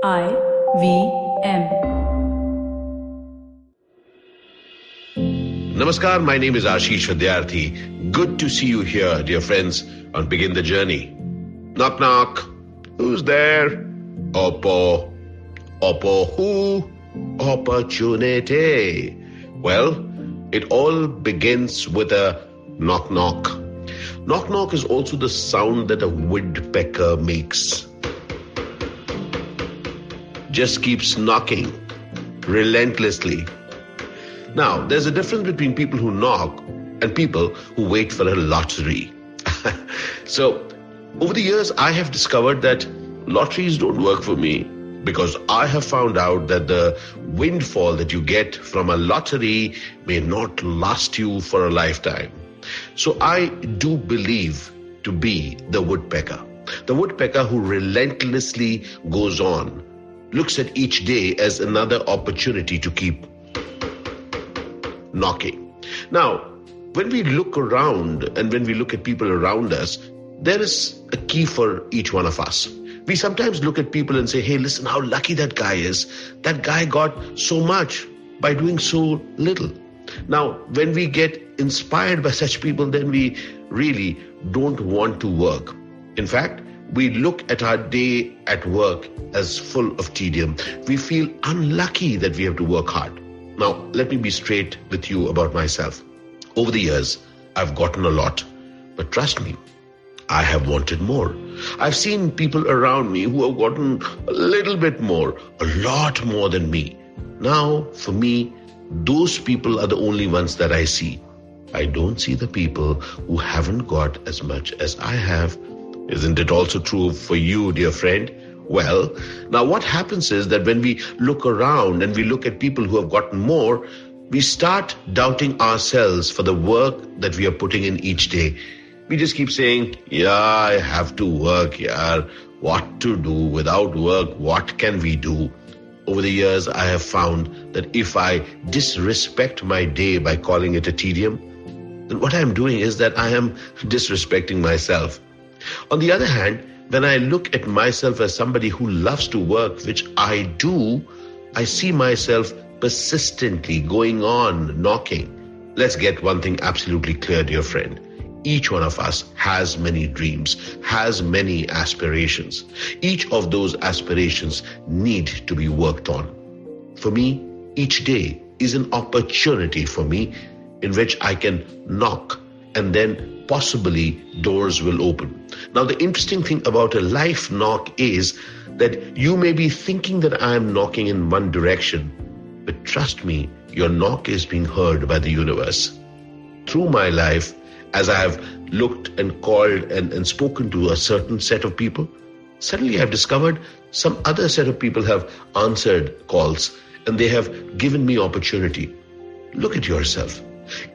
IVM. Namaskar, my name is Ashish Vidyarthi. Good to see you here, dear friends, on Begin the Journey. Knock, knock. Who's there? Oppo. Oppo who? Opportunity. Well, it all begins with a knock, knock. Knock, knock is also the sound that a woodpecker makes. Just keeps knocking relentlessly. Now, there's a difference between people who knock and people who wait for a lottery. So, over the years, I have discovered that lotteries don't work for me because I have found out that the windfall that you get from a lottery may not last you for a lifetime. So I do believe to be the woodpecker who relentlessly goes on, looks at each day as another opportunity to keep knocking. Now, when we look around and when we look at people around us, there is a key for each one of us. We sometimes look at people and say, hey, listen how lucky that guy is. That guy got so much by doing so little. Now, when we get inspired by such people, then we really don't want to work. In fact, we look at our day at work as full of tedium. We feel unlucky that we have to work hard. Now, let me be straight with you about myself. Over the years, I've gotten a lot. But trust me, I have wanted more. I've seen people around me who have gotten a little bit more, a lot more than me. Now, for me, those people are the only ones that I see. I don't see the people who haven't got as much as I have. Isn't it also true for you, dear friend? Well, now what happens is that when we look around and we look at people who have gotten more, we start doubting ourselves for the work that we are putting in each day. We just keep saying, yeah, I have to work, yeah. What to do without work? What can we do? Over the years, I have found that if I disrespect my day by calling it a tedium, then what I'm doing is that I am disrespecting myself. On the other hand, when I look at myself as somebody who loves to work, which I do, I see myself persistently going on, knocking. Let's get one thing absolutely clear, dear friend. Each one of us has many dreams, has many aspirations. Each of those aspirations need to be worked on. For me, each day is an opportunity for me in which I can knock and then possibly doors will open. Now, the interesting thing about a life knock is that you may be thinking that I am knocking in one direction, but trust me, your knock is being heard by the universe. Through my life, as I have looked and called and spoken to a certain set of people, suddenly I've discovered some other set of people have answered calls and they have given me opportunity. Look at yourself.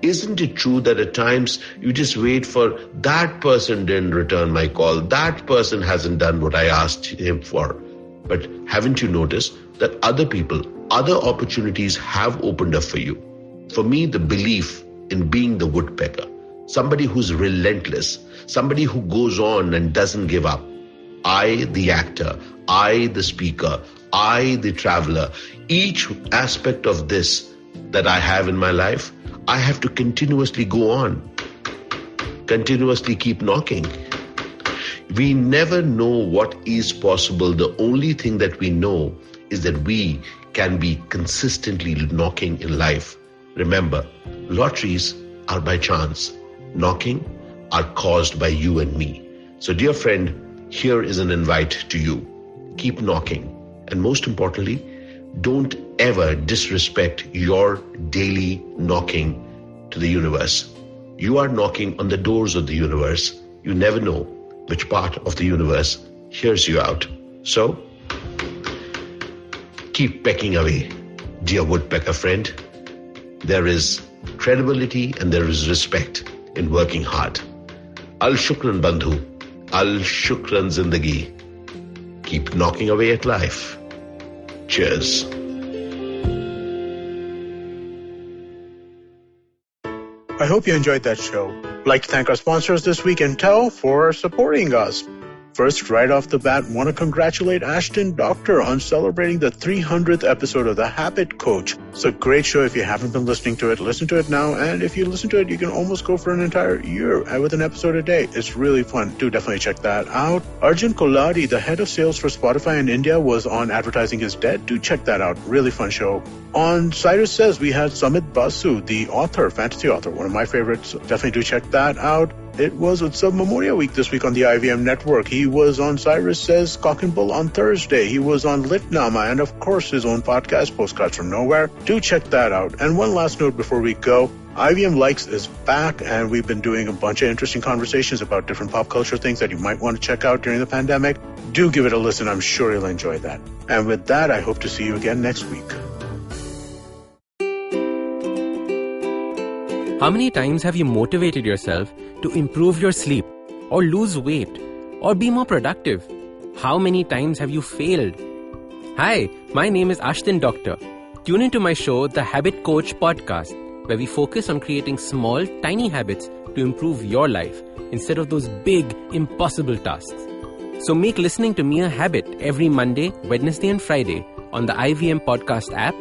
Isn't it true that at times you just wait for that person didn't return my call, that person hasn't done what I asked him for? But haven't you noticed that other people, other opportunities have opened up for you? For me, the belief in being the woodpecker, somebody who's relentless, somebody who goes on and doesn't give up. I, the actor, I, the speaker, I, the traveler, each aspect of this that I have in my life, I have to continuously go on, continuously keep knocking. We never know what is possible. The only thing that we know is that we can be consistently knocking in life. Remember, lotteries are by chance. Knocking are caused by you and me. So dear friend, here is an invite to you. Keep knocking. And most importantly, don't ever disrespect your daily knocking to the universe. You are knocking on the doors of the universe. You never know which part of the universe hears you out. So, keep pecking away, dear woodpecker friend. There is credibility and there is respect in working hard. Al shukran bandhu, al shukran zindagi. Keep knocking away at life. Cheers. I hope you enjoyed that show. I'd like to thank our sponsors this week, Intel, for supporting us. First, right off the bat, want to congratulate Ashton Doctor on celebrating the 300th episode of The Habit Coach. It's a great show. If you haven't been listening to it, listen to it now. And if you listen to it, you can almost go for an entire year with an episode a day. It's really fun. Do definitely check that out. Arjun Koladi, the head of sales for Spotify in India, was on Advertising is Dead. Do check that out. Really fun show. On Cyrus Says, we had Samit Basu, the author, fantasy author, one of my favorites. Definitely do check that out. It was Utsav Memorial Week this week on the IVM Network. He was on Cyrus Says Cock and Bull on Thursday. He was on Litnama and, of course, his own podcast, Postcards from Nowhere. Do check that out. And one last note before we go. IVM Likes is back, and we've been doing a bunch of interesting conversations about different pop culture things that you might want to check out during the pandemic. Do give it a listen. I'm sure you'll enjoy that. And with that, I hope to see you again next week. How many times have you motivated yourself to improve your sleep, or lose weight, or be more productive? How many times have you failed? Hi, my name is Ashton Doctor. Tune into my show, The Habit Coach Podcast, where we focus on creating small, tiny habits to improve your life instead of those big, impossible tasks. So make listening to me a habit every Monday, Wednesday, and Friday on the IVM Podcast app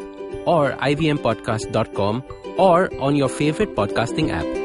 or ivmpodcast.com or on your favorite podcasting app.